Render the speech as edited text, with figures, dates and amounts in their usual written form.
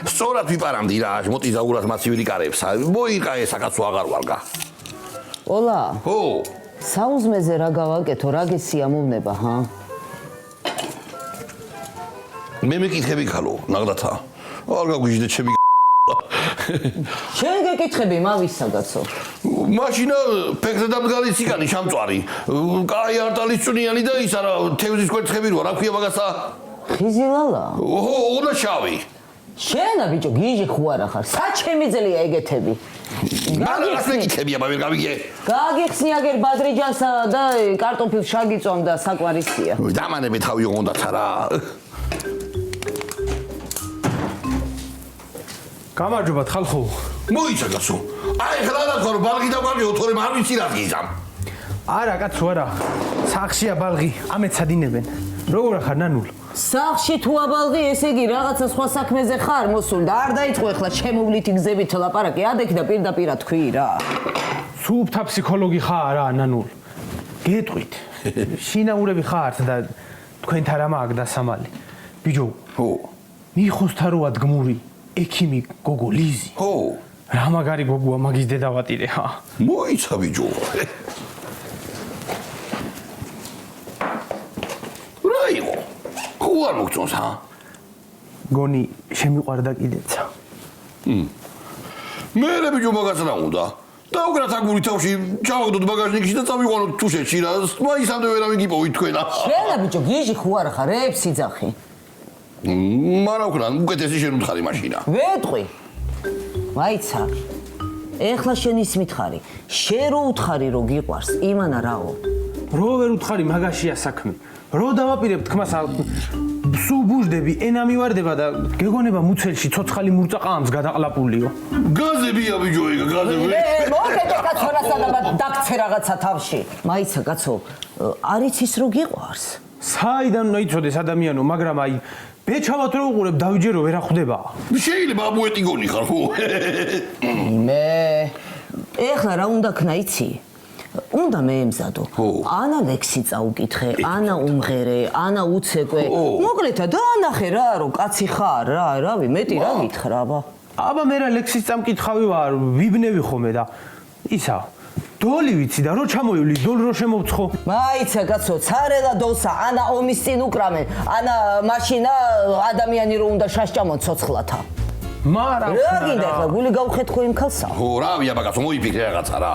სწორად ვიპარამდი რა, მოტიზაურად მასივილი კარებს. მოიყა ეს აკაცო აღარ ვარგა. ოლა. ხო. საუზმეზე რა გავაკეთო, რა გესიამოვნება, ჰა? მე მეკითხები ხალო, ნაღდათა. არ გაგვიჟდე ჩემი შენ გეკითხები მავისაგაცო. მაშინა ფეხზე დამდგარი ციგანი შამწვარი. კაი არტალის წუნიანი და ის არა თევზის კვერცხები როა, რა ქვია მაგასა? ხიზილალა. ოჰო, ოღონდ შავი. შენა ბიჭო, გიჟი ხوارა ხარ. საჩემი ძლია ეგეთები. მაგას მეკითხები აბა ვერ გავიგე. გაგიხსნი აგერ ბადრიჯანსა და კარტოფილს შაგიწვამ და საკვარისია. დამანები თავი ოღონდაც არა. გამარჯობათ ხალხო. მოიცა გასო. აი ხლა რა თქო ბალღი დაგვარგეო თორემ არ ვიცი რა გიზამ. არა კაცო არა. სახშია ბალღი, ამეთ სადინებენ. როგორ ხარ ნანულ? სახში თუ აბალღი, ესე იგი რაღაცა სხვა საქმეზე ხარ მოსულ და არ დაიწყო ეხლა შემოვლითი გზებით ლაპარაკი, ადექ და პირდაპირ თქვი რა. სუფთა ფსიქოლოგი ხარ რა ნანულ. გეტყვით. შინაურები ხართ და თქვენთან რა მაგ დასამალი. ბიჭო, ხო. მიხოსთა როა დგმური ექიმი გოგო ლიზი. ხო. რა მაგარი გოგოა მაგის დედავატირე ხა. მოიცა ბიჭო. რა იყო? ხო არ მოგწონს ჰა? გონი შემიყვარდა კიდეცა. მე ბიჭო მაგას რა უნდა? დაუგრათ აგური თავში, ჩავაგდოთ ბაგაჟნიკში და წავიყვანოთ თუშეთში რა. მაისამდე ვერავინ გიპოვით თქვენა. შენა ბიჭო, გიჟი ხوارა ხარ, ებში ძახი. მარა უკრა, უკეთესი შენ უთხარი მაშინა. ვეტყვი. ვაიცა. ეხლა შენ ის მითხარი. შენ რო უთხარი რო გიყვარს, იმანა რაო. რო ვერ უთხარი მაგაშია საქმე. რო დავაპირებ თქმას სულ ბუჟდები, ენა მივარდება და გეგონება მუცელში ცოცხალი მურწაყამს გადაყლაპულიო. გაზებია ბიჭო ეგ, გაზები. მოკეთე კაცორასა და დაგცე რაღაცა თავში. მაიცა კაცო, არის ის რო გიყვარს? საიდან უნდა იცოდეს ადამიანო, მაგრამ აი ბეჩავად რო უყურებ დავიჯერო ვერ ახვდება. შეიძლება აბუეტი გონი ხარ ხო? მე ეხლა რა უნდა ქნა იცი? უნდა მე ემზადო. ანა ლექსი წაუკითხე, ანა უმღერე, ანა უცეკვე. მოკლედ და ანახე რა, რომ კაცი ხარ რა, რავი, მეტი რა გითხრა აბა. აბა მე რა ლექსის წამკითხავი ვარ, ვიბნევი ხოლმე და ისა დოლი ვიცი და რო ჩამოივლი, დოლ რო შემოვცხო. მაიცა კაცო, ცარელა დოლსა, ანა ომის წინ უკრამენ, ანა მაშინა ადამიანი რო უნდა შაშჭამონ ცოცხლათა. მარა რა გინდა ახლა გული გავხეთქო იმ ქალსა? ხო, რავი აბა კაცო, მოიფიქრე რაღაცა რა.